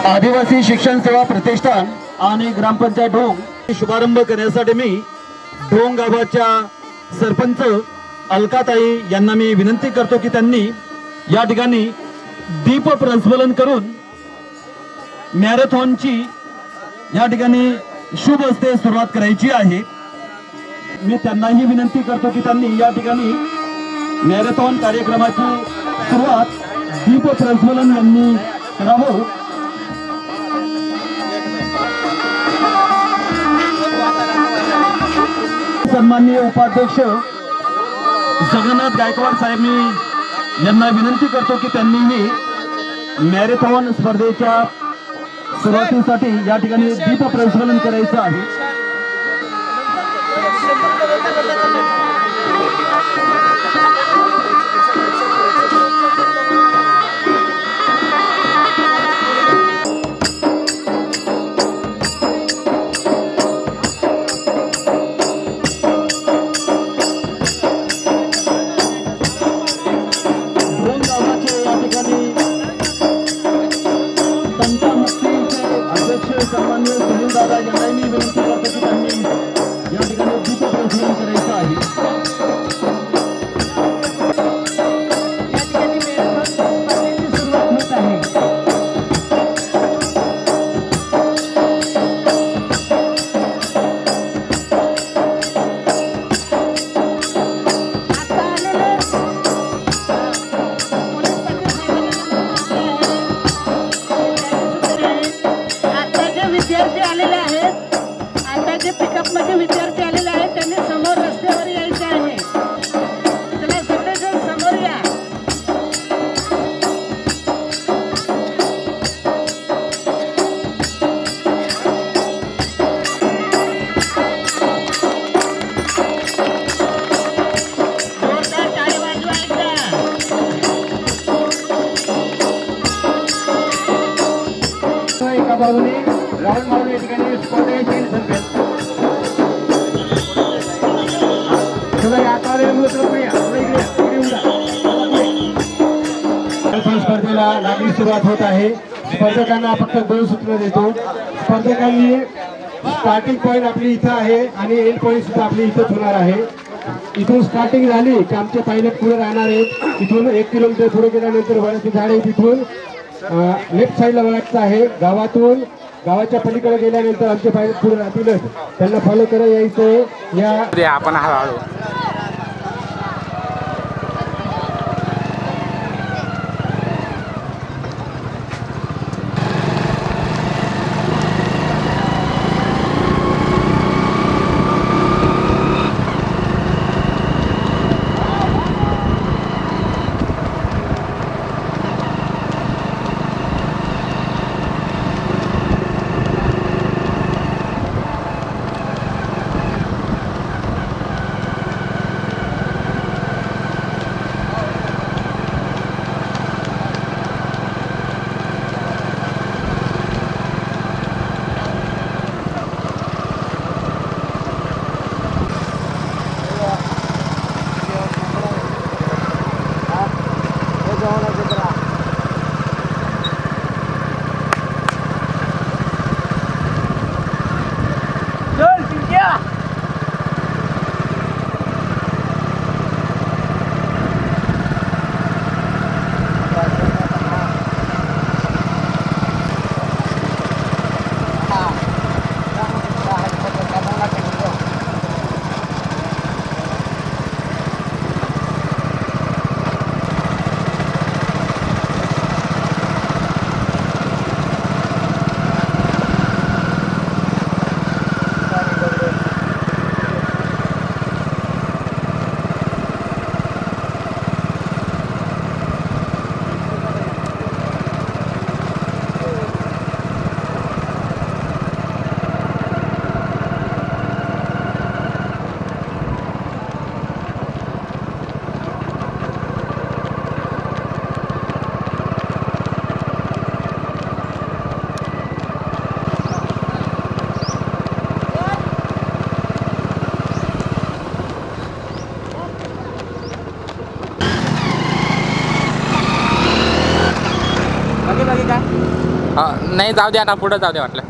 आदिवासी शिक्षण सेवा प्रतिष्ठान आणि ग्रामपंचायत ढोंग शुभारंभ करण्यासाठी मी ढोंग गावाच्या सरपंच अलकाताई यांना मी विनंती करतो की त्यांनी या ठिकाणी दीप प्रज्वलन करून मॅरेथॉनची या ठिकाणी शुभ हस्ते सुरुवात करायची आहे। मी त्यांनाही विनंती करतो की त्यांनी या ठिकाणी मॅरेथॉन कार्यक्रमाची सुरुवात दीप प्रज्वलन यांनी करावं। सन्माननीय उपाध्यक्ष जगन्नाथ गायकवाड साहेब मी यांना विनंती करतो की त्यांनीही मॅरेथॉन स्पर्धेच्या सुरुवातीसाठी या ठिकाणी दीप प्रज्वलन करायचं आहे। सन्माननीय सुनील दादा यांना मी विनंती करतो की त्यांनी या ठिकाणी दीप प्रज्वलन करायचं आहे। या ठिकाणी मॅरेथॉन स्पर्धेची सुरुवात होत आहे। विद्यार्थी आलेले आहेत, आता जे पिकअप मध्ये विद्यार्थी आलेले आहेत त्यांनी समोर रस्त्यावर यायचे आहे। चला सगळेजण समोर या। जोरदार टाळी वाजवा एकदा। एका बाजूने राऊंड मारून या ठिकाणी स्पर्धेची स्पर्धेला लागली सुरुवात होत आहे। स्पर्धकांना फक्त 2 सूचना देतो। स्पर्धकांनी स्टार्टिंग पॉईंट आपली इथं आहे आणि एंड पॉईंट सुद्धा आपली इथंच होणार आहे। इथून स्टार्टिंग झाली की आमचे पायलट पुढे राहणार आहेत। इथून 1 किलोमीटर पुढे गेल्यानंतर वळाची झाड आहे, तिथून लेफ्ट साईडला वळायचं आहे। गावाच्या पलीकडे गेल्यानंतर आमचे पायलट पुढे राहतीलच, त्यांना फॉलो करत यायचं। या आपण हळूहळू नाही जाऊ दे आता पुढे जाऊ दे वाटलं.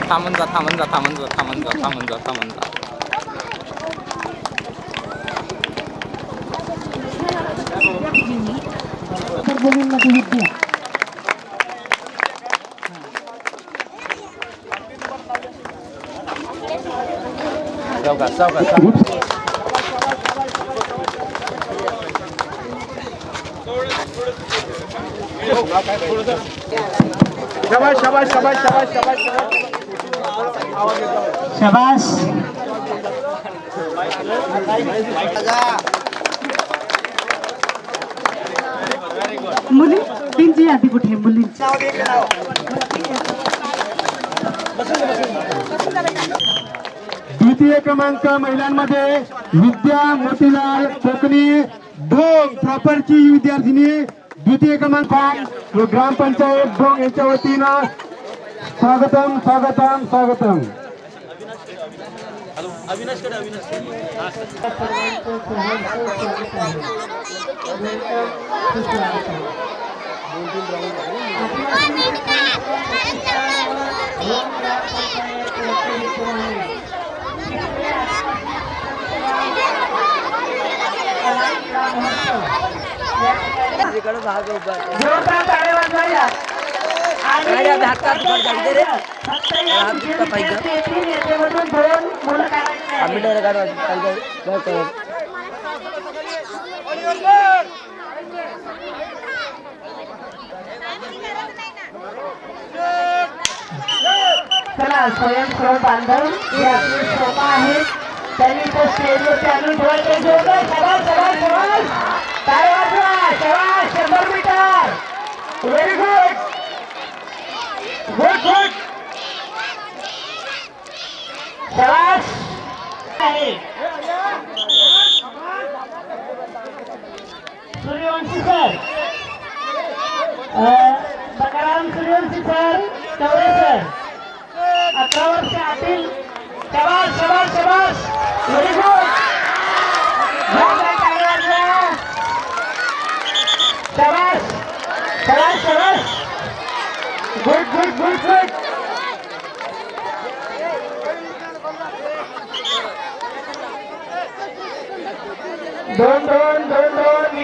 थांबून जा थांबून जा थांबून जा थांबून जा थांबून जा थांबून जा. शाबाश शाबाश शाबाश शाबाश शाबाश शाबास. मुली त्यांची यादी कुठे मुलींची. द्वितीय क्रमांक महिलांमध्ये विद्या मोतीलाल कोकणी ढोंग प्रॉपरची विद्यार्थिनी द्वितीय क्रमांक ग्रामपंचायत ढोंग यांच्या वतीनं स्वागतम स्वागतम स्वागतम. चला स्वयंसेवक बांधव हे आपले श्रोता आहेत त्यांनी तो स्टेजवरती आणून ठेवायचे. शाबास शाबास शाबास. काय वाजवा शाबास. 100 metre. Very good good good. शाबास आहे. Suryawanshi sir, Bakaram Suryawanshi sir, Chaure sir 18 वर्ष आतील. शाबास शाबास शाबास. Very good. शाबास शाबास शाबास. Good good good good. दोन दोन दोन दोन.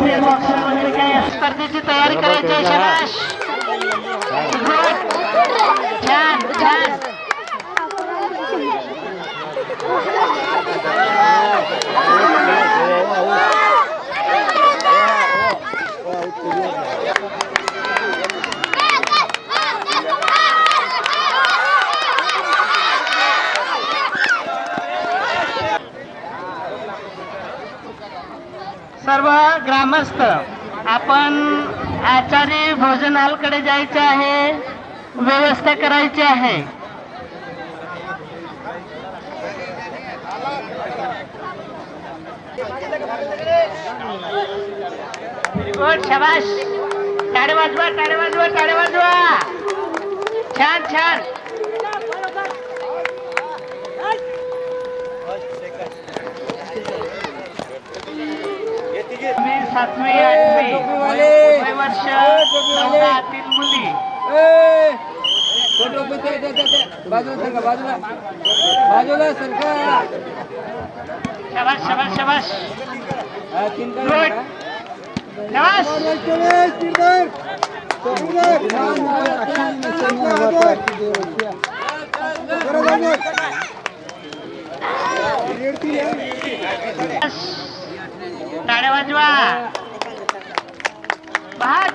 स्पीड बॉक्सर वगैरे काही स्पर्धेची तयारी करायची आहे. शाबाश. छान छान. सर्व ग्रामस्थ आपण आचारी भोजनालकडे जायचे आहे, व्यवस्था करायची आहे. गुड. शाबाश. टाळे वाजवा, टाळे वाजवा, टाळे वाजवा. छान छान. सातवी आठवी वय वर्ष 14 मुली. शाबाश शाबाश शाबाश. गुड. शाबाश. टाळ्या वाजवा. भाग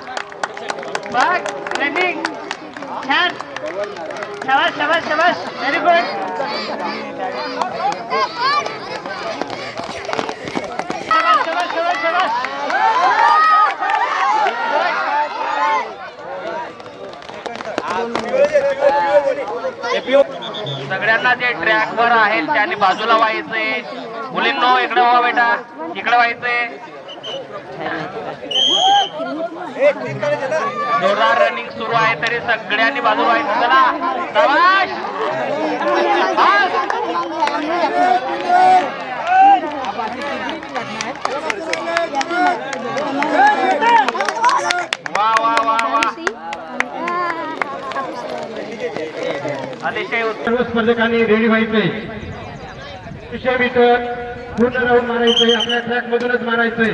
भाग. रनिंग. छान. शाबाश शाबाश शाबाश. Very good. शाबाश शाबाश शाबाश शाबाश. सगळ्यांना जे ट्रॅकवर आहेत त्यांनी बाजूला व्हायचंय. मुलींनो इकडे व्हा बेटा, इकडे व्हायचंय. जोरदार रनिंग सुरू आहे तरी सगळ्यांनी बाजूला व्हायचं. चला शाबाश. वा वा वा वा. अतिशय सर्व स्पर्धकांनी रेडी व्हायचंय. 100 मीटर पूर्ण राऊंड मारायचंय. आपल्या ट्रॅक मधूनच मारायचंय.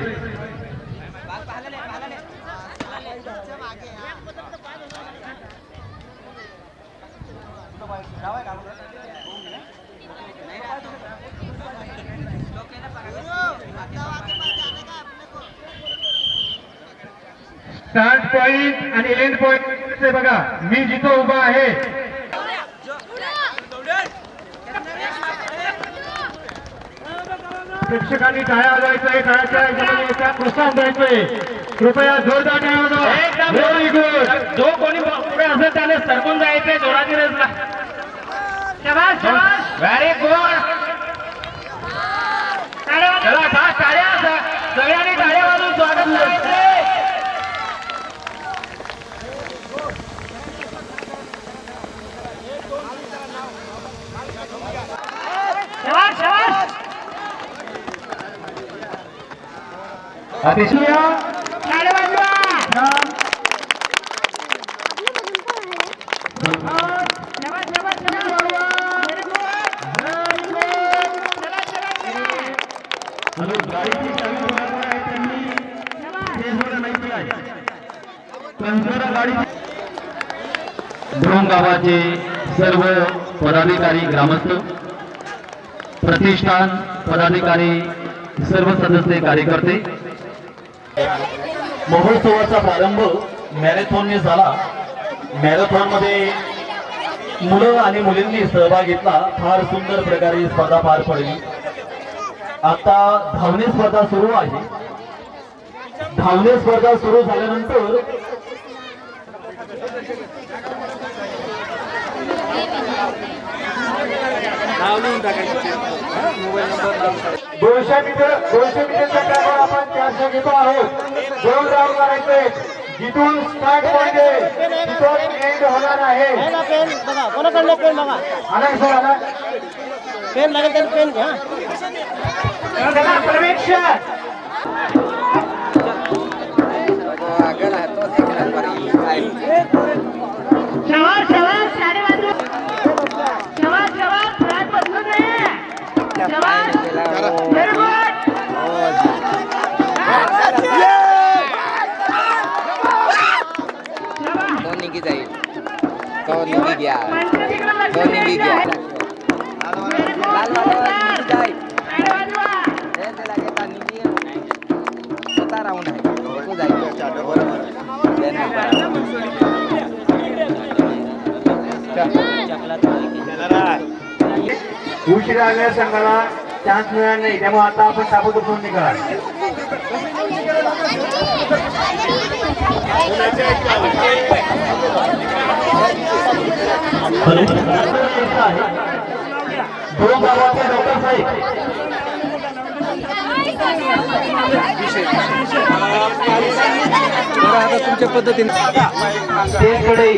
स्टार्ट पॉइंट आणि एंड पॉइंट बघा. मी जिथं उभा आहे प्रेक्षकांनी टाळ्या वाजवायचंय. टाळ्याच्या प्रोत्साहन द्यायचंय. कृपया जोरदार टाळ्या वाजवा. Very good. जो कोणी पुढे असेल त्याने सरकून जायचंय जोराची रचना. शाबाश शाबाश. Very good. चला टाळ्या. सगळ्यांनी टाळ्या वाजवून स्वागत करायचंय. शाबाश शाबाश. अतिशय टाळ्या वाजवा. शाबाश शाबाश शाबाश. Very good. चला चला चला. गाडीची चावी बरोबर आहे. त्यांनी स्टेजवर माहिती आहे. गाडी दोन गावाचे सर्व पदाधिकारी, ग्रामस्थ, प्रतिष्ठान पदाधिकारी, सर्व सदस्य, कार्यकर्ते. महोत्सवाचा प्रारंभ मॅरेथॉनने झाला. मॅरेथॉनमध्ये मुलं आणि मुलींनी सहभाग घेतला. फार सुंदर प्रकारे स्पर्धा पार पडली. आता धावणे स्पर्धा सुरू आहे. धावणे स्पर्धा सुरू झाल्यानंतर दोनशे मीटरच्या ट्रॅकवर आपण 400 घेतो आहोत. 2 राऊंड मारायचे. जिथून स्टार्ट पॉइंट आहे तिथून एंड होणार आहे. कोणाकडलं पेन बघा. आला सर आला. पेन लागेल तर पेन घ्या. प्रवेश. शाबाश शाबाश. टाळे वाजवा. शाबाश शाबाश. ट्रॅक बदलू नये. शाबाश. Very good. निघी जाईल कवर निघी घ्या कवर निघी घ्या लाल वाला निघी जाईल ते लागे ता निघी होता राऊंड आहे तो जाईल उशिरा आल्या संघाला चान्स मिळणार नाही, त्यामुळे आता आपण ताबडतोब सोडून निघाला. दोन गावाचे डॉक्टर साहेब आता तुमच्या पद्धतीने स्टेजकडे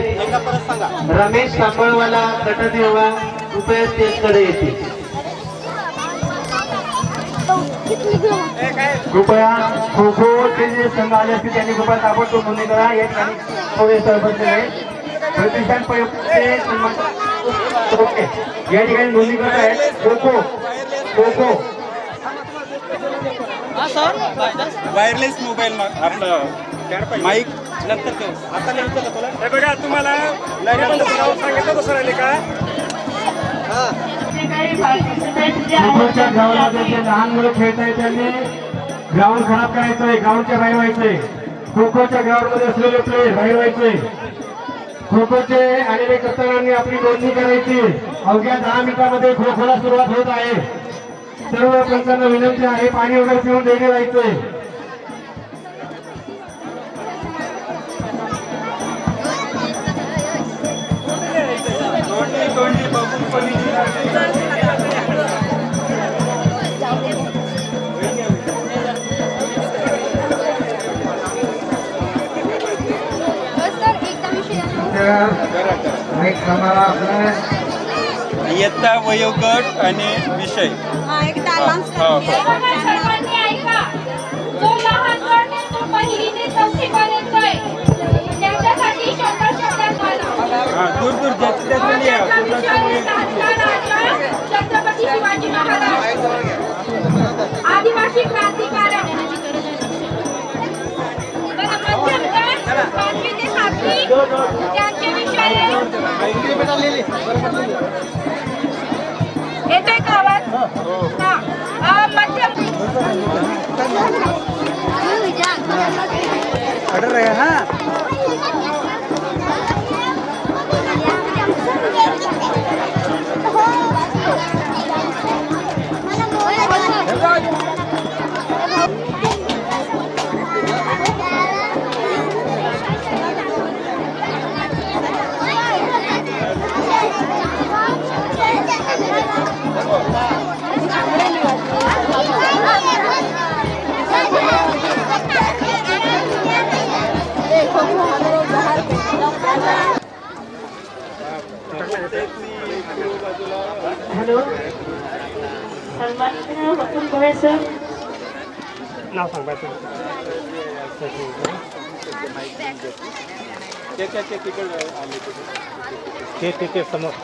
रमेश सांबळवाला गटदेवा कृपया स्टेजकडे येते. कृपया खो खोचे जे संघ आले असतील त्यांनी कृपया ताबडतोब नोंदणी करा. या ठिकाणी सरपंच प्रतिष्ठान ते सन्मान या ठिकाणी नोंदणी करत आहेत. खो खो खो खो वायरलेस मोबाईल आपलं माईक नंतर देऊ. आता लिहायचं का तुला? हे बघा तुम्हाला नाव सांगितलं कसं राहिले का? खोखोच्या ग्राउंडमध्ये जे लहान मुलं खेळत आहेत त्यांनी ग्राउंड खराब करायचंय, ग्राउंडच्या बाहेर व्हायचंय. खो खोच्या ग्राउंडमध्ये असलेले प्लेयर बाहेर व्हायचे. खो खोचे आलेले कप्तानांनी आपली नोंदणी करायची. अवघ्या 10 मिनिटांमध्ये खो खोला सुरुवात होत आहे. सर्व पंचांना विनंती आहे, पाणी वगैरे पिऊन रेडी व्हायचंय. इयत्ता वयोगट आणि विषय सर्वांनी ऐका. जो लहान गट आहे तो पहिली ते चौथीपर्यंत आहे. त्याच्यासाठी शब्दात बोला. दूर दूर त्याचा विषय आहे राजा छत्रपती शिवाजी महाराज आदिवासी क्रांतिकारक. मध्यम गट 5वी ते 7वी त्यांचे विषय आहे. येतोय का आवाज? मध्यम हॅलो सन्माननीय वकील गोळे सर. नाव सांगा.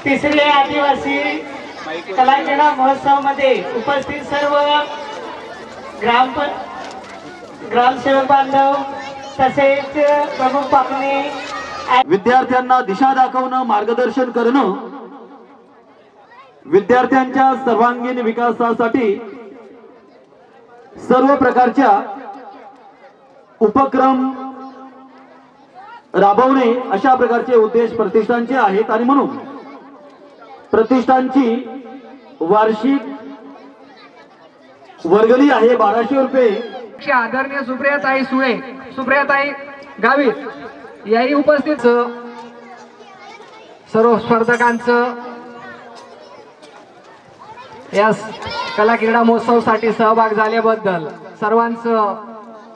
तिसरे आदिवासी कलाक्रीडा महोत्सव मध्ये उपस्थित सर्व ग्रामसेवक बांधव तसेच प्रमुख पाहुणे, विद्यार्थ्यांना दिशा दाखवणं, मार्गदर्शन करणं, विद्यार्थ्यांच्या सर्वांगीण विकासासाठी सर्व प्रकारच्या उपक्रम राबवणे अशा प्रकारचे उद्देश प्रतिष्ठानचे आहेत. आणि म्हणून प्रतिष्ठानची वार्षिक वर्गणी आहे 1200 रुपये. आदरणीय सुप्रियाताई सुळे, सुप्रियाताई गावित याही उपस्थित सर्व स्पर्धकांचं या कला क्रीडा महोत्सवासाठी सहभाग झाल्याबद्दल सर्वांचं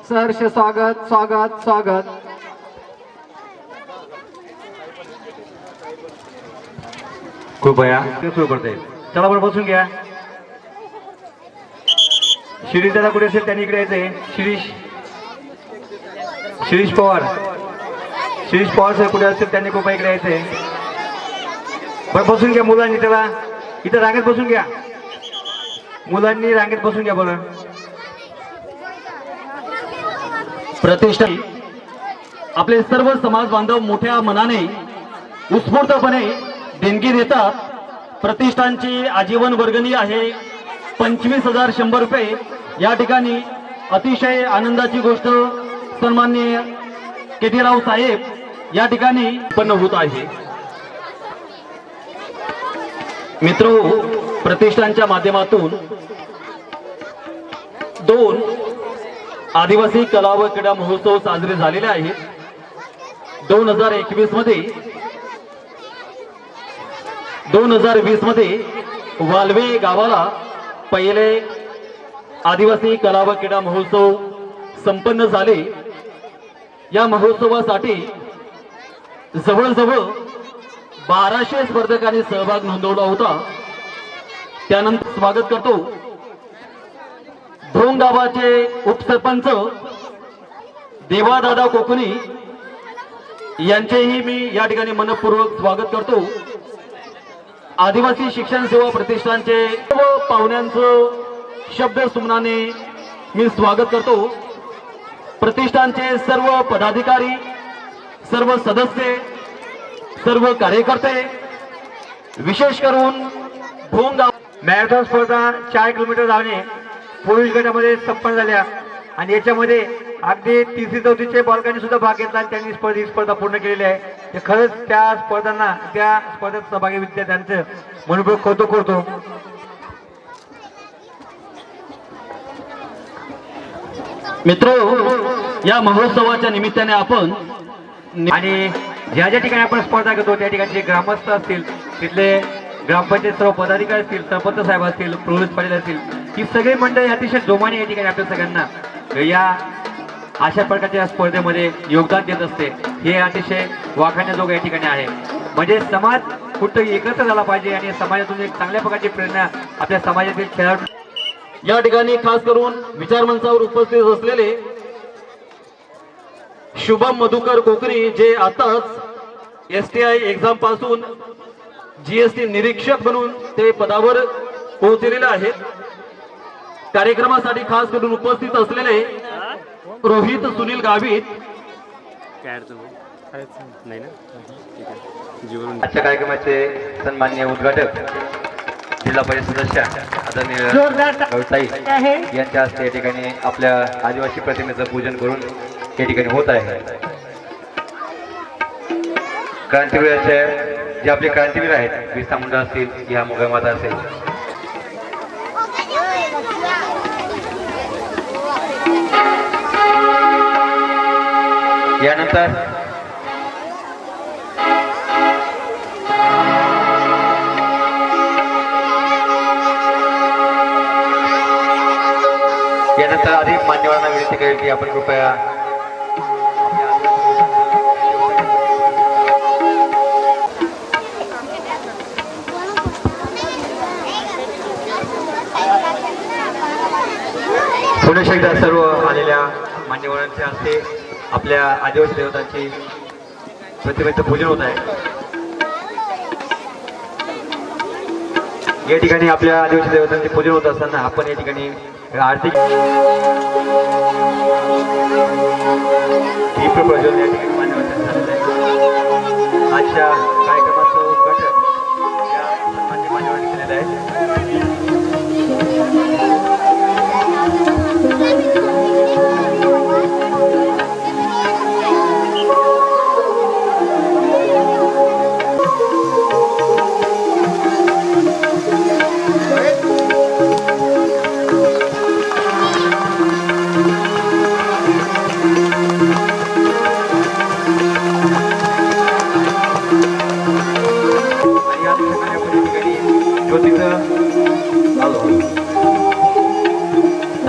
सहर्ष स्वागत स्वागत स्वागत. कृपया सुरू करते. चला बरं बसून घ्या. शिरीष दादा कुठे असेल त्यांनी इकडे यायचंय. शिरीष पवार साहेब कुठे असतील त्यांनी कृपया इकडे यायचंय. बरं बसून घ्या मुलांनी. त्याला इथं रांगेत बसून घ्या. मुलांनी रांगेत बसून घ्या. बरं प्रतिष्ठान आपले सर्व समाज बांधव मोठ्या मनाने उत्स्फूर्तपणे देणगी देतात. प्रतिष्ठानची आजीवन वर्गणी आहे 25,100 रुपये. या ठिकाणी अतिशय आनंदाची गोष्ट सन्माननीय KT राव साहेब या ठिकाणी उत्पन्न होत आहे. मित्रो, प्रतिष्ठानच्या माध्यमातून 2 आदिवासी कला व क्रीडा महोत्सव साजरे झालेले आहेत. 2021 मध्ये वालवे गावाला पहिले आदिवासी कला व क्रीडा महोत्सव संपन्न झाले. या महोत्सवासाठी जवळजवळ 1200 स्पर्धकांनी सहभाग नोंदवला होता. त्यानंतर स्वागत करतो ढोंग गावाचे उपसरपंच देवादादा कोकणी यांचेही मी या ठिकाणी मनपूर्वक स्वागत करतो. आदिवासी शिक्षण सेवा प्रतिष्ठानचे सर्व पाहुण्यांचं शब्द सुमनाने मी स्वागत करतो. प्रतिष्ठानचे सर्व पदाधिकारी, सर्व सदस्य, सर्व कार्यकर्ते, विशेष करून ढोंग गाव मॅरेथॉन स्पर्धा 4 किलोमीटर धावणे पुरुष गटामध्ये संपन्न झाल्या आणि याच्यामध्ये अगदी 3री-4थीचे बालकांनी सुद्धा भाग घेतला आणि त्यांनी ही स्पर्धा पूर्ण केलेली आहे. ते खरंच त्या स्पर्धेत सहभागी विद्यार्थ्यांचं मनपूर्वक कौतुक करतो. मित्र, या महोत्सवाच्या निमित्ताने आपण आणि ज्या ज्या ठिकाणी आपण स्पर्धा घेतो त्या ठिकाणचे ग्रामस्थ असतील, तिथले ग्रामपंचायत सर्व पदाधिकारी असतील, सरपंच साहेब असतील, पोलीस पाटील असतील, ही सगळी मंडळी अतिशय जोमाने या ठिकाणी आपल्या सगळ्यांना या अशा प्रकारच्या स्पर्धेमध्ये योगदान देत असते. हे अतिशय वाखाणण्याजोगं या ठिकाणी आहे. म्हणजे समाज कुठं एकत्र झाला पाहिजे आणि समाजातून एक चांगल्या प्रकारची प्रेरणा आपल्या समाजातील खेळाडू या ठिकाणी खास करून विचार मंचावर उपस्थित असलेले शुभम मधुकर कोकणी, जे आताच STI एक्झाम पासून GST निरीक्षक म्हणून ते पदावर पोहोचलेले आहेत. कार्यक्रमासाठी खास करून उपस्थित असलेले रोहित सुनील गावित, आजच्या कार्यक्रमाचे सन्माननीय उद्घाटक जिल्हा परिषद सदस्य आदरणीय गौताई यांच्या हस्ते या ठिकाणी आपल्या आदिवासी प्रतिमेचं पूजन करून या ठिकाणी होत आहे. क्रांतीवीराचे जे आपले क्रांतीवीर आहेत, बिरसा मुंडा असतील, ह्या मुगमाता असेल, यानंतर अधिक मान्यवरांना विनंती करेल की आपण कृपया पुन्हा एकदा सर्व आलेल्या मान्यवरांच्या हस्ते आपल्या आदिवासी देवतांची प्रतिमेचं पूजन होत आहे. या ठिकाणी आपल्या आदिवासी देवतांचे पूजन होत असताना आपण या ठिकाणी आर्थिक दीप प्रज्वलन या ठिकाणी मान्यवरांच्या झालेलं आहे. आजच्या कार्यक्रमाचं उद्घाटन या सन्माननीय मान्यवरांनी केलेलं आहे.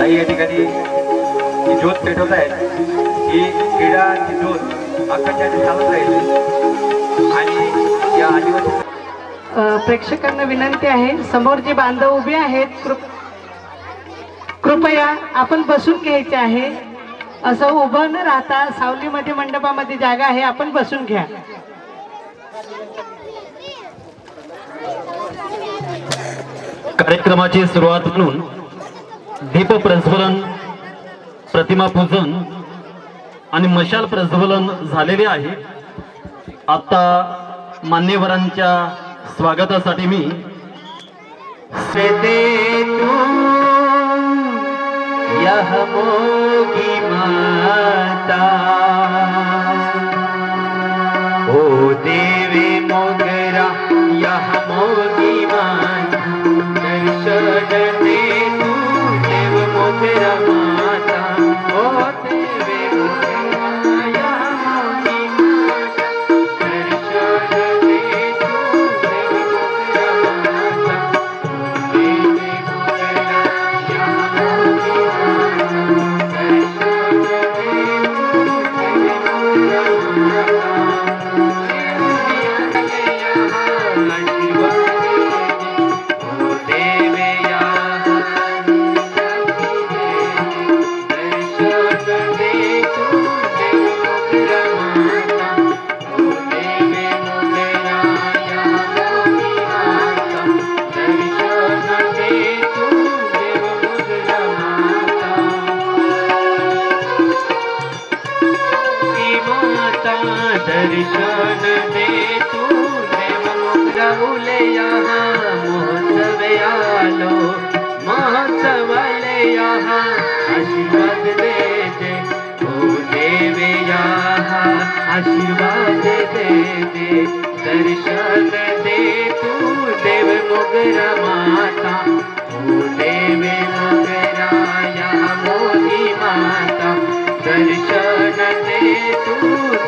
या ठिकाणी ही ज्योत पेटवत आहेत. ही क्रीडाची ज्योत अखंड चालत राहील आणि या आदिवासी प्रेक्षकांना विनंती आहे, समोर जे बांधव उभे आहेत कृपया आपण बसून घ्यायचे आहे. असं उभं न राहता सावलीमध्ये मंडपामध्ये जागा आहे, आपण बसून घ्या. कार्यक्रमाची सुरुवात म्हणून दीप प्रज्वलन, प्रतिमा पूजन आणि मशाल प्रज्वलन झालेले आहे. आता मान्यवरांच्या स्वागतासाठी मी यह मोगी माता ओ देवी मोगरा यह मोगी माता दर्शन दे तू देव मोगरा माता ओ देवी मोगरा यह मोगी माता दर्शन दे तू देव मोगरा माता देवी मोगरा यह मोगी दर्शन दे तू देव मोगरा बोले यहाँ महोत्सव आलो महोत्सवाले यहाँ आशीर्वाद दे दे ओ देव यहाँ आशीर्वाद दे दे दर्शन दे तू देव मोगरा माता ओ देव मोगरा यहाँ मोगी माता दर्शन दे तू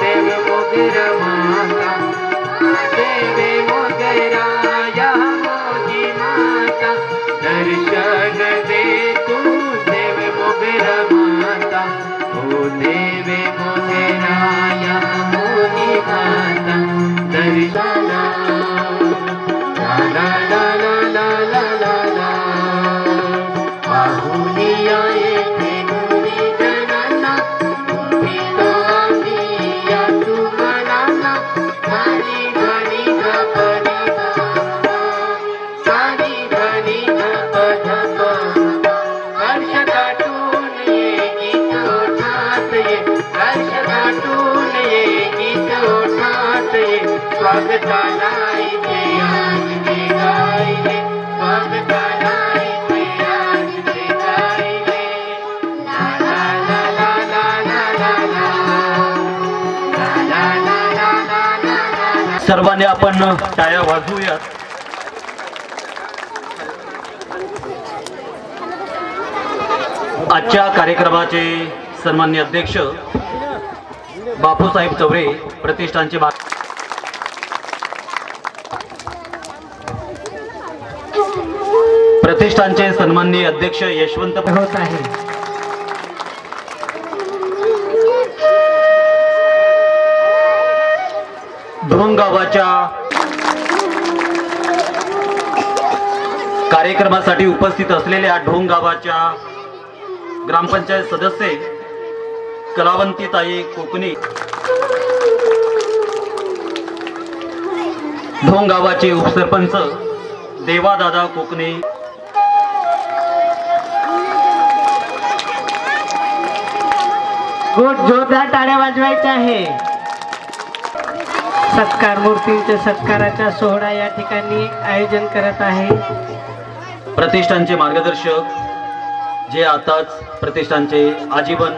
देव मोगरा माता देव मोगरा यह मोगी माता दर्शन दे तू देव मोगरा माता ओ देव मोगरा यह मोगी माता दर्शन ला ला ला ला ला ला ला ला बाहुलिया सर्वांनी आपण टाळ्या वाजवूयात. आजच्या कार्यक्रमाचे सन्माननीय अध्यक्ष बापूसाहेब चौरे प्रतिष्ठानचे सन्माननीय अध्यक्ष यशवंत होत आहे. ढोंग गावाच्या कार्यक्रमासाठी उपस्थित असलेल्या ढोंग गावाच्या ग्रामपंचायत सदस्य कलावंतीताई कोकणी, ढोंग गावाचे उपसरपंच देवादादा कोकणे, जोरदार टाळ्या वाजवायच्या आहे. सत्कार मूर्तींच्या सत्काराचा सोहळा या ठिकाणी आयोजन करत आहे. प्रतिष्ठानचे मार्गदर्शक जे आताच प्रतिष्ठानचे आजीवन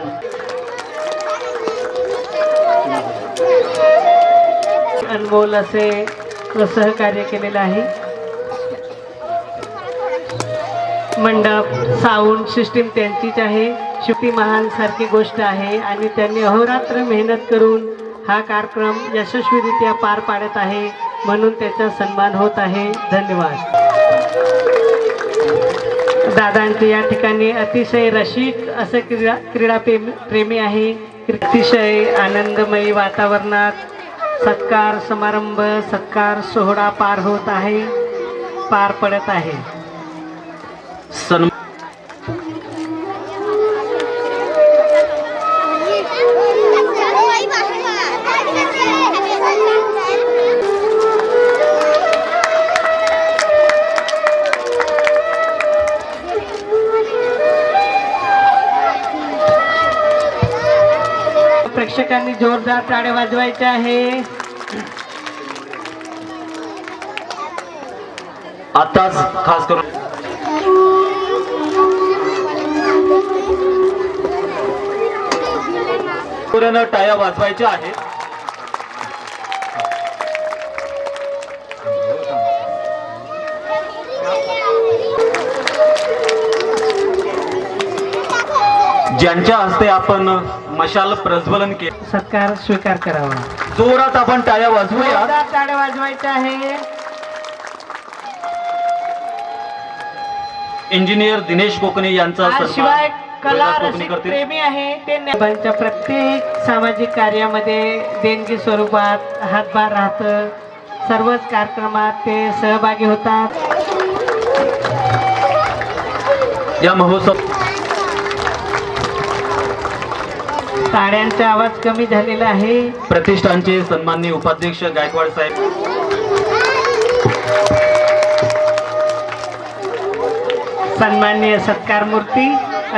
अनमोल असे सहकार्य केलेलं आहे. मंडप साऊंड सिस्टीम त्यांचीच आहे. शेवटी महान सारखी गोष्ट आहे आणि त्यांनी अहोरात्र मेहनत करून हा कार्यक्रम यशस्वीरित्या पार पाडत आहे म्हणून त्याचा सन्मान होत आहे. धन्यवाद. दादांचे या ठिकाणी अतिशय रसिक असं क्रीडा प्रेमी आहे. अतिशय आनंदमयी वातावरणात सत्कार समारंभ सत्कार सोहळा पार पडत आहे. प्रेक्षकांनी जोरदार टाळ्या वाजवायच्या आहे. आताच खास करून पूर्ण टाळ्या वाजवायच्या आहेत. ज्यांच्या हस्ते आपण मशाल प्रज्वलन केले सत्कार स्वीकार करावा. जोरात आपण टाळ्या वाजवूया. जोरदार टाळ्या वाजवायच्या आहे. इंजिनियर दिनेश कोकणे यांचा शिवाय कला कोकणे रसिक करतील. प्रेमी आहे ते त्यांच्या प्रत्येक सामाजिक कार्यामध्ये देणगी स्वरूपात हातभार राहतं. सर्वच कार्यक्रमात ते सहभागी होतात. या महोत्सव टाळ्यांचा आवाज कमी झालेला आहे. प्रतिष्ठानचे सन्माननीय उपाध्यक्ष गायकवाड साहेब, सन्माननीय सत्कार मूर्ती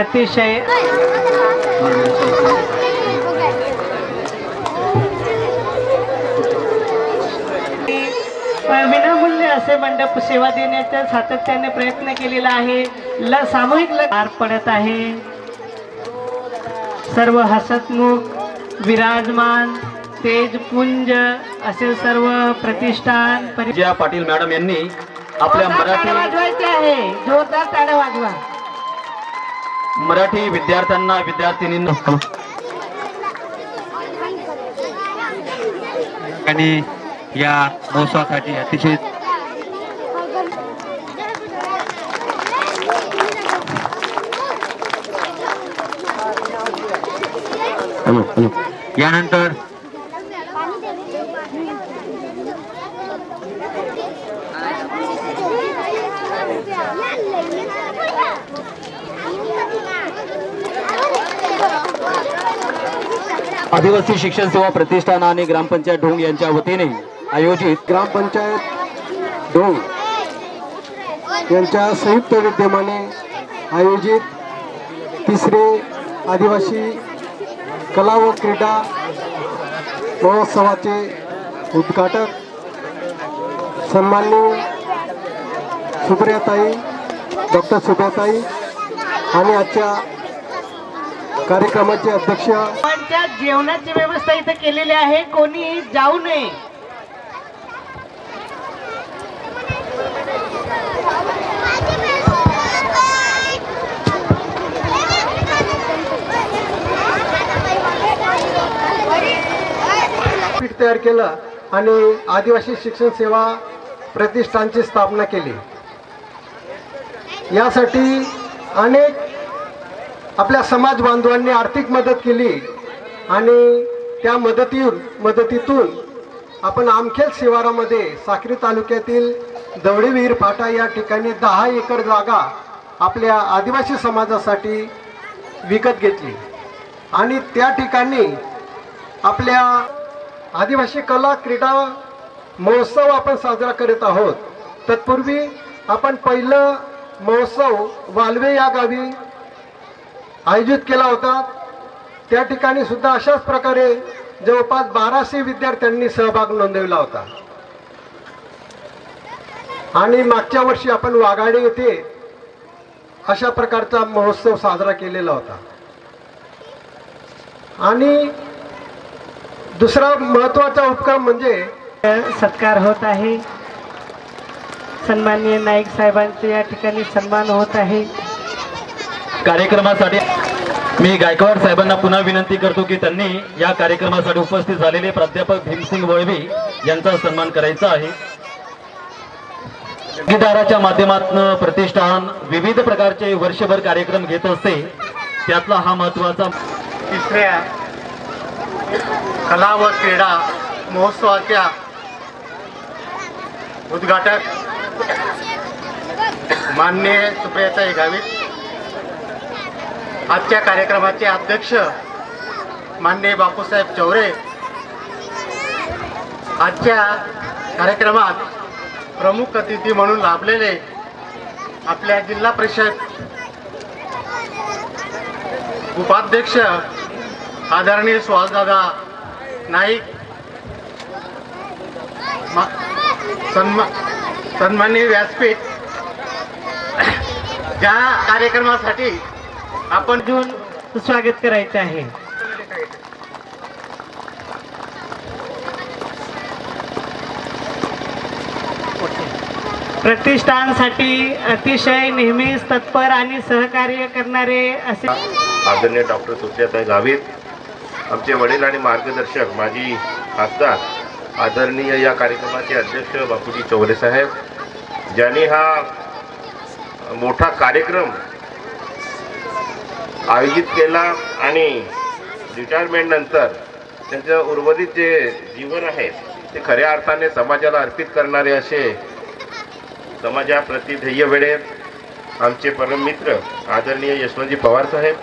अतिशय विनामूल्य असे मंडप सेवा देण्याचा सातत्याने प्रयत्न केलेला आहे. सामूहिक पार पडत आहे. सर्व हसतमुख विराजमान तेजपुंज असे सर्व प्रतिष्ठान विजया पाटील मॅडम यांनी आपल्या वाजवायचे आहे. जोरदार टाळ्या वाजवा. मराठी विद्यार्थ्यांना विद्यार्थिनींना आणि या महोत्सवासाठी अतिशय यानंतर आदिवासी शिक्षण सेवा प्रतिष्ठान आणि ग्रामपंचायत ढोंग यांच्या वतीने आयोजित ग्रामपंचायत ढोंग यांच्या संयुक्त विद्यमाने आयोजित तिसरे आदिवासी कला व क्रीडा महोत्सवाचे उद्घाटक सन्माननीय सुप्रियाताई डॉक्टर सुप्रियाताई आणि आजच्या कार्यक्रमाचे अध्यक्ष. जेवणाची व्यवस्था इथे केलेली आहे. कोणी जाऊ नये. पीठ तयार केलं आणि आदिवासी शिक्षण सेवा प्रतिष्ठानची स्थापना केली. यासाठी अनेक आपल्या समाज बांधवांनी आर्थिक मदत केली आणि त्या मदतीतून आपण आमखेल शिवारामध्ये साक्री तालुक्यातील दवडीविहीर फाटा या ठिकाणी 10 एकर जागा आपल्या आदिवासी समाजासाठी विकत घेतली आणि त्या ठिकाणी आपल्या आदिवासी कला क्रीडा महोत्सव आपण साजरा करत आहोत. तत्पूर्वी आपण पहिलं महोत्सव वालवे या गावी आयोजित केला होता. त्या ठिकाणी सुद्धा अशाच प्रकारे जवळपास 1200 विद्यार्थ्यांनी सहभाग नोंदवला होता आणि मागच्या वर्षी आपण वाघाडे येथे अशा प्रकारचा महोत्सव साजरा केलेला होता. आणि दुसरा महत्त्वाचा उपक्रम म्हणजे सत्कार होत आहे. सन्माननीय नाईक साहेबांचे या ठिकाणी सन्मान होत आहे. कार्यक्रमासाठी मी गायकवाड साहेबांना पुन्हा विनंती करतो की त्यांनी या कार्यक्रमासाठी उपस्थित झालेले प्राध्यापक भीमसिंग वळवी यांचा सन्मान करायचा आहे. संगीतदाराच्या माध्यमातून प्रतिष्ठान विविध प्रकारचे वर्षभर कार्यक्रम घेत असते. त्यातला हा महत्त्वाचा तिसऱ्या कला व क्रीडा महोत्सवाच्या उद्घाटक माननीय सुप्रियाताई गावित, आजच्या कार्यक्रमाचे अध्यक्ष माननीय बापूसाहेब चौरे, आजच्या कार्यक्रमात प्रमुख अतिथी म्हणून लाभलेले आपल्या जिल्हा परिषद उपाध्यक्ष आदरणीय सुहासदादा नाईक, सन्माननीय व्यासपीठ, ज्या कार्यक्रमासाठी आपण घेऊन स्वागत करायचे आहे. प्रतिष्ठानसाठी अतिशय नेहमीच तत्पर आणि सहकार्य करणारे असे आदरणीय डॉक्टर सुप्रियाताई गावित, आमचे वडील आणि मार्गदर्शक माजी खासदार, आदरणीय या कार्यक्रमाचे अध्यक्ष बापूजी चौरे साहेब, ज्यांनी हा मोठा कार्यक्रम आयोजित केला आणि रिटायरमेंट नंतर त्यांचं उर्वरित जे जीवन आहे ते खऱ्या अर्थाने समाजाला अर्पित करणारे असे समाजाप्रती ध्येयवेडे आमचे परममित्र आदरणीय यशवंतजी पवार साहेब,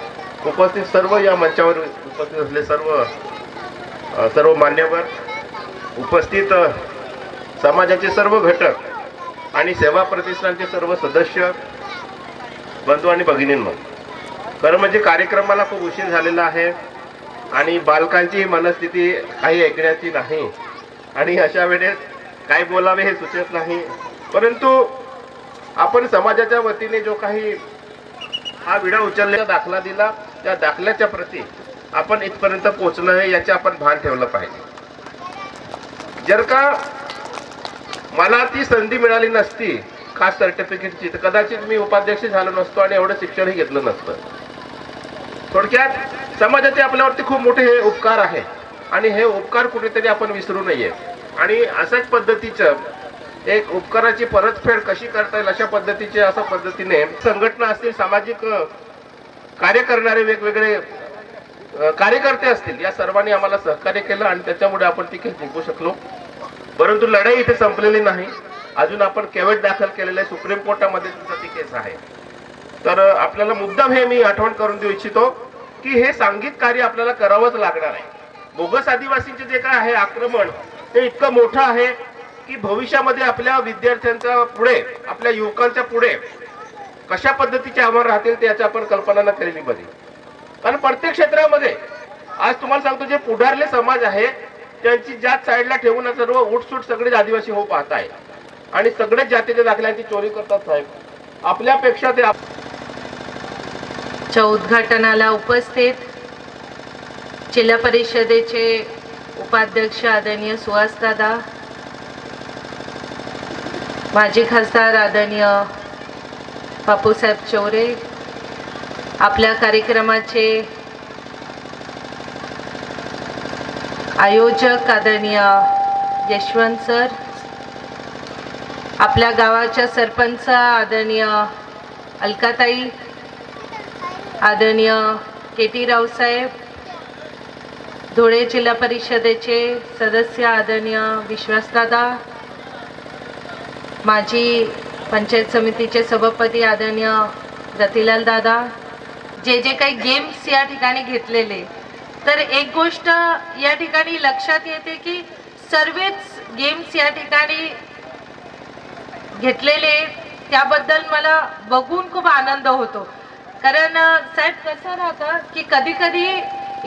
उपस्थित सर्व या मंचावर उपस्थित असले सर्व मान्यवर, उपस्थित समाजाचे सर्व घटक आणि सेवा प्रतिष्ठानचे सर्व सदस्य, बंधू आणि भगिनींनो, खरं म्हणजे कार्यक्रमाला खूप उशीर झालेला आहे आणि बालकांची मनस्थिती काही ऐकण्याची नाही आणि अशा वेळेस काय बोलावे हे सुचत नाही. परंतु आपण समाजाच्या वतीने जो काही हा विडा उचलण्याचा दाखला दिला, त्या दाखल्याच्या प्रती आपण इथपर्यंत पोहोचणं आहे याचे आपण भान ठेवलं पाहिजे. जर का मला ती संधी मिळाली नसती खास सर्टिफिकेटची, तर कदाचित मी उपाध्यक्ष झालो नसतो आणि एवढं शिक्षणही घेतलं नसतं. थोडक्यात समाजाचे आपल्यावरती खूप मोठे हे उपकार आहे आणि हे उपकार कुठेतरी आपण विसरू नये आणि अशाच पद्धतीचं एक उपकाराची परतफेड कशी करता येईल अशा पद्धतीचे अशा पद्धतीने संघटना असतील, सामाजिक कार्य करणारे वेगवेगळे कार्यकर्ते असतील, या सर्वांनी आम्हाला सहकार्य केलं आणि त्याच्यामुळे आपण ती केस जिंकू शकलो. परंतु लढाई इथे संपलेली नाही, अजून आपण केवट दाखल केलेले सुप्रीम कोर्टामध्ये सुद्धा ती केस आहे. तर आपल्याला मुद्दाम हे मी आठवण करून देऊ इच्छितो की हे सांघिक कार्य आपल्याला करावंच लागणार आहे. बोगस आदिवासींचे जे काय आहे आक्रमण ते इतकं मोठं आहे की भविष्यामध्ये आपल्या विद्यार्थ्यांच्या पुढे, आपल्या युवकांच्या पुढे कशा पद्धतीचे आव्हान राहतील त्याची आपण कल्पना न केलेली बरी. कारण प्रत्येक क्षेत्रामध्ये आज तुम्हाला सांगतो, जे पुढारले समाज आहे त्यांची जात साईडला ठेवून सर्व उठसूट सगळे आदिवासी हो पाहत आहे आणि सगळेच जातीच्या दाखल्यांची चोरी करतात. साहेब, आपल्यापेक्षा ते च्या उद्घाटनाला उपस्थित जिल्हा परिषदेचे उपाध्यक्ष आदरणीय सुहासदादा, माजी खासदार आदरणीय बापूसाहेब चौरे, आपल्या कार्यक्रमाचे आयोजक आदरणीय यशवंत सर, आपल्या गावाच्या सरपंच आदरणीय अलकाताई, आदरणीय के.टी. रावसाहेब, धुळे जिल्हा परिषदेचे सदस्य आदरणीय विश्वासदादा, माजी पंचायत समितीचे सभापती आदरणीय रतिलाल दादा, जे काही गेम्स या ठिकाणी घेतलेले, तर एक गोष्ट या ठिकाणी लक्षात येते की सर्वच गेम्स या ठिकाणी घेतलेले, त्याबद्दल मला बघून खूप आनंद होतो. कारण साहेब कसं राहतं की कधी कधी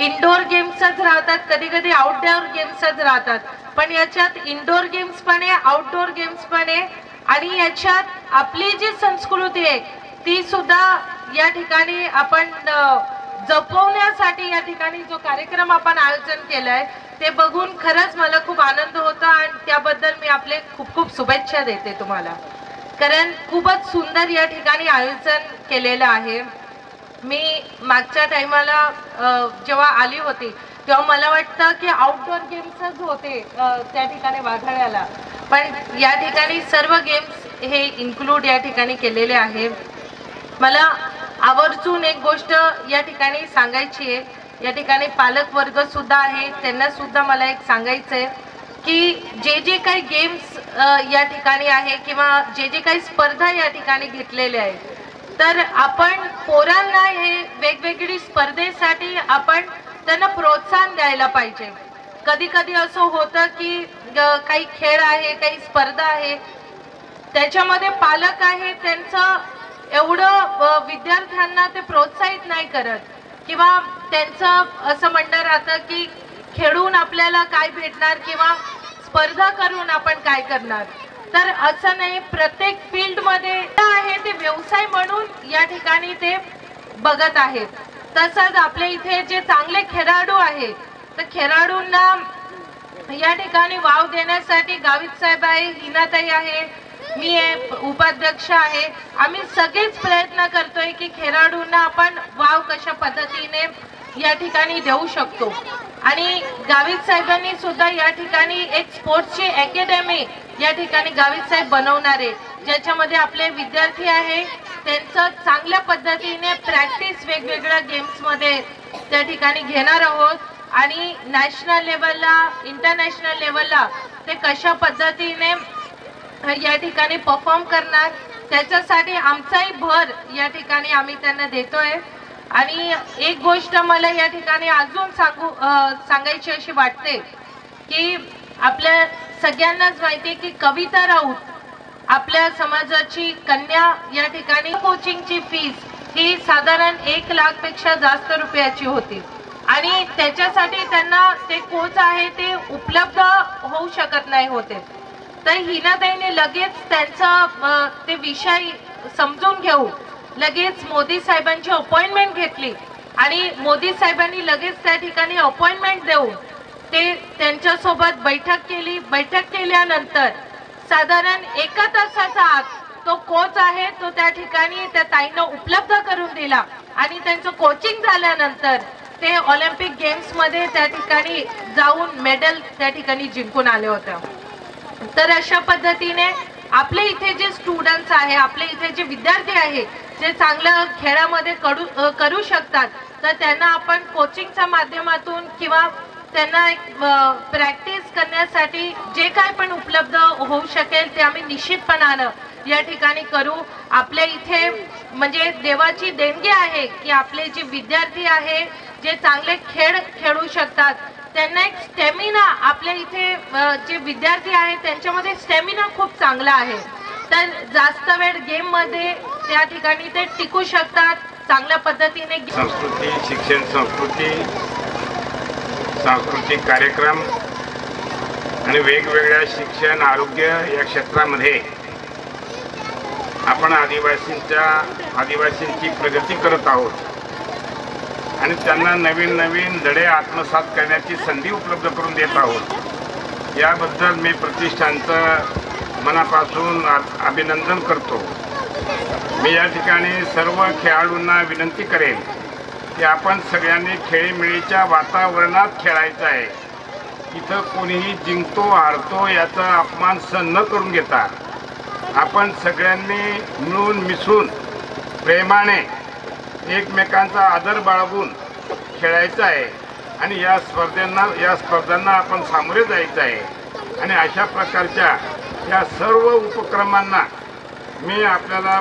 इनडोअर गेम्सच राहतात, कधी कधी आउटडोअर गेम्सच राहतात, पण याच्यात इनडोअर गेम्स पण आहे, आउटडोअर गेम्स पण आहे आणि याच्यात आपली जी संस्कृती आहे ती सुद्धा या ठिकाणी आपण जपवण्यासाठी या ठिकाणी जो कार्यक्रम आपण आयोजन केलाय ते बघून खरंच मला खूप आनंद होता आणि त्याबद्दल मी आपले खूप खूप शुभेच्छा देते तुम्हाला. कारण खूपच सुंदर या ठिकाणी आयोजन केलेलं आहे. मी मागच्या टायमाला जेव्हा आली होती तेव्हा मला वाटतं की आउटडोअर गेम्सच होते त्या ठिकाणी वाघाळ्याला, पण या ठिकाणी सर्व गेम्स हे इन्क्लूड या ठिकाणी केलेले आहे. मला आवर्जून एक गोष्ट या ठिकाणी सांगायची आहे, या ठिकाणी पालक वर्ग सुद्धा आहे, त्यांना सुद्धा मला एक सांगायचं आहे की जे काही गेम्स या ठिकाणी आहे किंवा जे काही स्पर्धा या ठिकाणी घेतलेल्या आहेत, तर आपण पोरांना हे वेगवेगळी स्पर्धेसाठी आपण त्यांना प्रोत्साहन द्यायला पाहिजे. कधी कधी असं होतं की काही खेळ आहे, काही स्पर्धा आहे, त्याच्यामध्ये पालक आहे त्यांचं एवढं विद्यार्थ्यांना ते प्रोत्साहित नाही करत, किंवा त्यांचं असं म्हणणं राहतं की खेळून आपल्याला काय भेटणार किंवा स्पर्धा करून आपण काय करणार. तर असं नाही, प्रत्येक फील्डमध्ये आहे ते व्यवसाय म्हणून या ठिकाणी ते बघत आहेत. तसंच आपल्या इथे जे चांगले खेळाडू आहेत तर खेळाडूंना या ठिकाणी वाव देण्यासाठी गावित साहेब आहे, हिनाताई आहे, मी आहे, उपाध्यक्ष आहे, आम्ही सगळेच प्रयत्न करतोय की खेळाडूंना आपण वाव कशा पद्धतीने या ठिकाणी देऊ शकतो. आणि गावित साहेबांनी सुद्धा या ठिकाणी एक स्पोर्ट्सची अकॅडमी या ठिकाणी गावित साहेब बनवणार आहे, ज्याच्यामध्ये आपले विद्यार्थी आहे त्यांचं चांगल्या पद्धतीने प्रॅक्टिस वेगवेगळ्या गेम्समध्ये त्या ठिकाणी घेणार आहोत. आणि नॅशनल लेवलला, इंटरनॅशनल लेवलला ते कशा पद्धतीने या ठिकाणी परफॉर्म करणार त्याच्यासाठी आमचाही भर या ठिकाणी आम्ही त्यांना देतोय. आणि एक गोष्ट मला या ठिकाणी अजून सांगायची अशी वाटते की आपल्या सगळ्यांनाच माहिती आहे की कविता राऊत आपल्या समाजाची कन्या या ठिकाणी कोचिंगची फीस ही साधारण 1 लाखपेक्षा जास्त रुपयाची होती आणि त्याच्यासाठी त्यांना ते कोच आहे ते उपलब्ध होऊ शकत नाही होते. तर हिनाताईने लगेच त्यांचा ते विषय समजून घेऊन लगेच मोदी साहेबांची अपॉइंटमेंट घेतली आणि मोदी साहेबांनी लगेच त्या ठिकाणी अपॉइंटमेंट देऊन ते त्यांच्यासोबत बैठक केली. बैठक केल्यानंतर साधारण 1 तासाचा आत तो कोच आहे तो त्या ठिकाणी त्या ताईंना उपलब्ध करून दिला आणि त्यांचं कोचिंग झाल्यानंतर ते ऑलिम्पिक गेम्स मध्ये त्या ठिकाणी जाऊन मेडल त्या ठिकाणी जिंकून आले होते. तर अशा पद्धतीने आपले इथे जे स्टुडंट्स आहे, आपले इथे जे विद्यार्थी आहे जे चांगलं खेळामध्ये करू शकतात तर त्यांना आपण कोचिंगच्या माध्यमातून किंवा त्यांना एक प्रॅक्टिस करण्यासाठी जे काय पण उपलब्ध होऊ शकेल ते आम्ही निश्चितपणानं या ठिकाणी करू. आपल्या इथे म्हणजे देवाची देणगी आहे की आपले जे विद्यार्थी आहे जे चांगले खेळ खेळू शकतात त्यांना एक स्टॅमिना, आपल्या इथे जे विद्यार्थी आहेत त्यांच्यामध्ये स्टॅमिना खूप चांगला आहे. तर जास्त वेळ गेम मध्ये त्या ठिकाणी ते टिकू शकतात चांगल्या पद्धतीने. संस्कृती, शिक्षण संस्कृती, सांस्कृतिक कार्यक्रम आणि वेगवेगळ्या शिक्षण, आरोग्य या क्षेत्रामध्ये आपण आदिवासींची प्रगती करत आहोत आणि त्यांना नवीन नवीन धडे आत्मसात करण्याची संधी उपलब्ध करून देत आहोत. याबद्दल मी प्रतिष्ठानचं मनापासून अभिनंदन करतो. मी या ठिकाणी सर्व खेळाडूंना विनंती करेन की आपण सगळ्यांनी खेळीमेळीच्या वातावरणात खेळायचं आहे. इथं कोणीही जिंकतो हारतो याचा अपमान सहन न करून घेता आपण सगळ्यांनी मिळून मिसळून प्रेमाने एकमेकांचा आदर बाळगून खेळायचं आहे आणि या स्पर्धांना आपण सामोरे जायचं आहे. आणि अशा प्रकारच्या या सर्व उपक्रमांना मी आपल्याला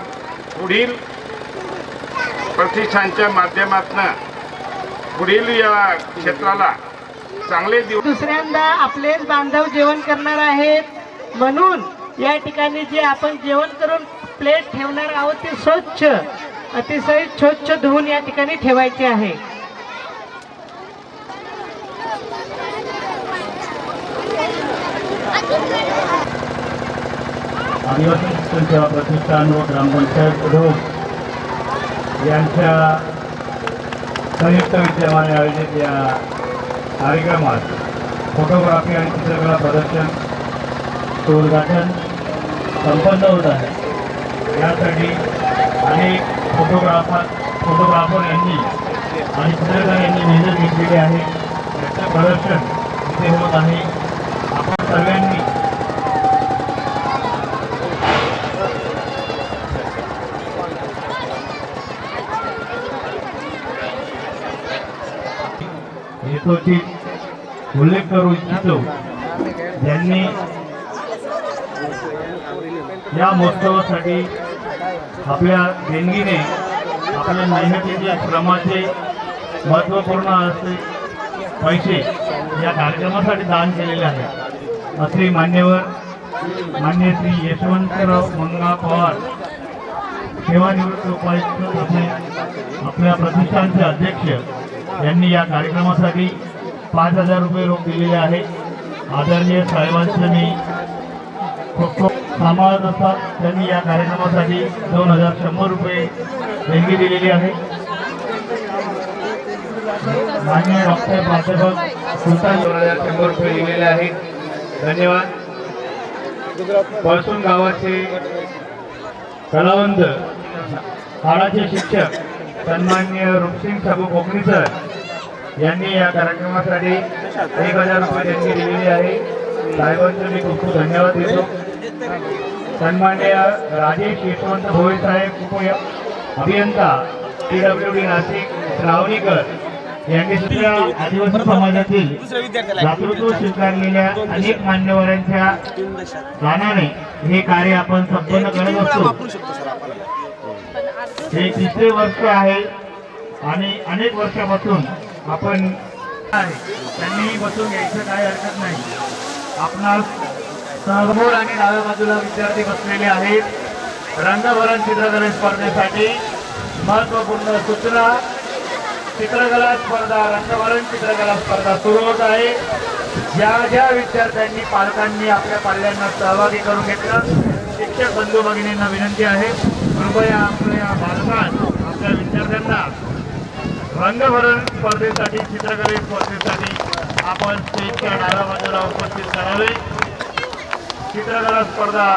पुढील प्रतिष्ठानच्या माध्यमातून पुढील या क्षेत्राला चांगले दिवस. दुसऱ्यांदा आपलेच बांधव जेवण करणार आहेत म्हणून या ठिकाणी जे आपण जेवण करून प्लेट ठेवणार आहोत ते स्वच्छ, अतिशय स्वच्छ धुवून या ठिकाणी ठेवायचे आहे. आदिवासी शिक्षण सेवा प्रतिष्ठान व ग्रामपंचायत रोग यांच्या संयुक्त विद्यमाने आयोजित या कार्यक्रमात फोटोग्राफी आणि चित्रकला प्रदर्शन उद्घाटन संपन्न होत आहे. यासाठी अनेक फोटोग्राफर यांनी आणि चित्रकार यांनी मेहनत घेतलेली आहे. याचं प्रदर्शन इथे होत आहे. आपण सर्वांनी हेतूची उल्लेख करू इच्छितो ज्यांनी या महोत्सवासाठी आपल्या देणगीने आपल्या मेहनतीचे श्रमाचे महत्त्वपूर्ण असे पैसे या कार्यक्रमासाठी दान केलेले आहेत. असे मान्य श्री यशवंतराव मंगा पवार सेवानिवृत्त उपायुक्त आपल्या प्रतिष्ठानचे अध्यक्ष यांनी या कार्यक्रमासाठी 5,000 रुपये रोख दिलेले आहे. आदरणीय साहेबांचे मी खूप खूप सांभाळत असतात. त्यांनी या कार्यक्रमासाठी 2,100 रुपये देणगी दिलेली आहे. माननीय डॉक्टर प्राध्यापक सुलतान 2,100 रुपये दिलेले आहे. धन्यवाद. पळसून गावाचे कलावंत शाळाचे शिक्षक सन्माननीय रूपसिंग साबू कोकणी सर यांनी या कार्यक्रमासाठी 1,000 रुपये देणगी दिलेली आहे. साहेबांचे मी खूप खूप धन्यवाद देतो. सन्माननीय राजेश यशवंत भोये साहेब उप अभियंता PWD नाशिक श्रावणीकर यांनी सुद्धा आदिवासी समाजातील जागृत स्वीकारलेल्या अनेक मान्यवरांच्या दानाने हे कार्य आपण संपन्न करत असतो. हे 3रे वर्ष आहे आणि अनेक वर्षापासून आपण त्यांनी बसून घ्यायचं काही हरकत नाही. आपणास समोर आणि डाव्या बाजूला विद्यार्थी बसलेले आहेत. रंगभरण चित्रकला स्पर्धेसाठी महत्वपूर्ण सूचना. चित्रकला स्पर्धा, रंगभरण चित्रकला स्पर्धा सुरू होत आहे. ज्या विद्यार्थ्यांनी पालकांनी आपल्या पाल्यांना सहभागी करून घेतलं, शिक्षक बंधू भगिनींना विनंती आहे, कृपया आपल्या बालकांना, आपल्या विद्यार्थ्यांना रंगभरण स्पर्धेसाठी, चित्रकला स्पर्धेसाठी आपण स्टेजच्या डाव्या बाजूला उपस्थित करावे. चित्रकला स्पर्धा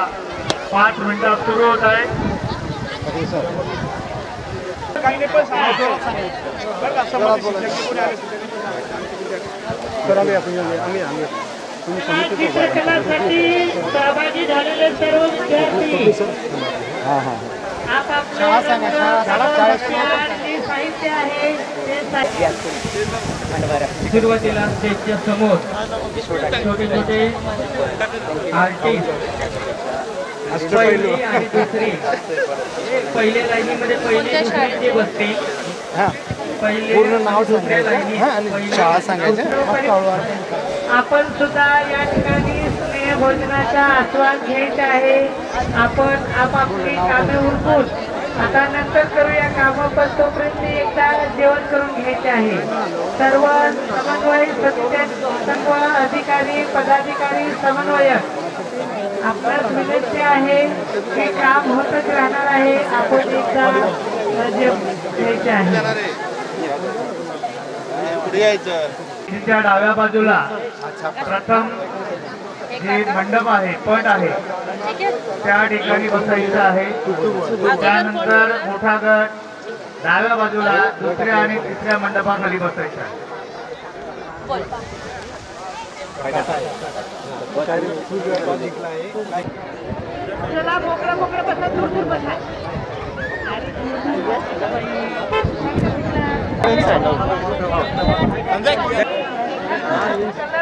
5 मिनिटात सुरू होत आहे. चित्रकलासाठी सहभागी झालेले सर्व विद्यार्थी आपापल्या साहित्य आहे ते सुरुवातीला स्टेजच्या समोर छोटे छोटे आर्टिस्ट पहिली आणि दुसरी, पहिल्या लाईनीमध्ये पहिले दुसरे जे बसतील, पहिले दुसऱ्या लाईनी शाळा सांगायचं. आपण सुद्धा या ठिकाणी स्नेह भोजनाचा आस्वाद घ्यायचा आहे. आपण आपापली कामे उरकून आता नंतर करूया कामं, पण तोपर्यंत एकदा जेवण करून घ्यायचे आहे. सर्व समन्वय सर्व अधिकारी, पदाधिकारी, समन्वयक आपल्यास विनंती आहे की काम होतच राहणार आहे. आपण एकदा घ्यायचे आहे. तिच्या डाव्या बाजूला प्रथम जे मंडप आहे, पट आहे, त्या ठिकाणी बसायचं आहे. त्यानंतर मोठा गट डाव्या बाजूला 2ऱ्या आणि 3ऱ्या मंडपाखाली बसायचा आहे. चला मोकळं मोकळं बसा, दूर दूर बसा.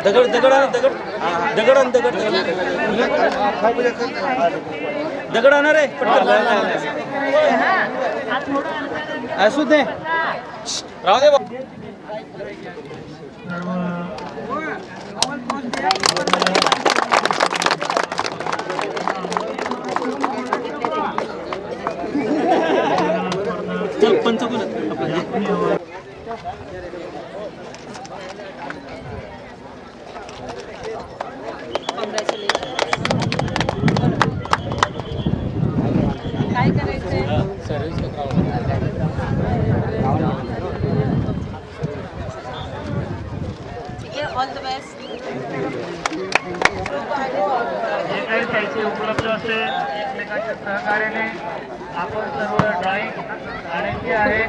दगड दगड दगड दगड दगड दगड आणणार आहे असू दे, राहू दे. चल पंचकुल काय करायचंय? ठीक आहे, ऑल द बेस्ट. जे काही साहित्य उपलब्ध असेल एकमेकांच्या सहकार्याने आपण सर्व ड्रॉइंग आणायची आहे.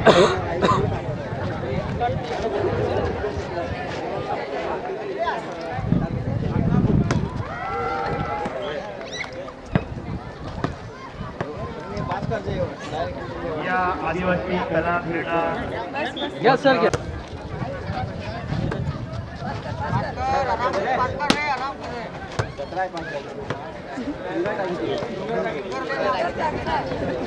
या आदिवासी कला क्रीडा घ्या सर घ्या. Gracias.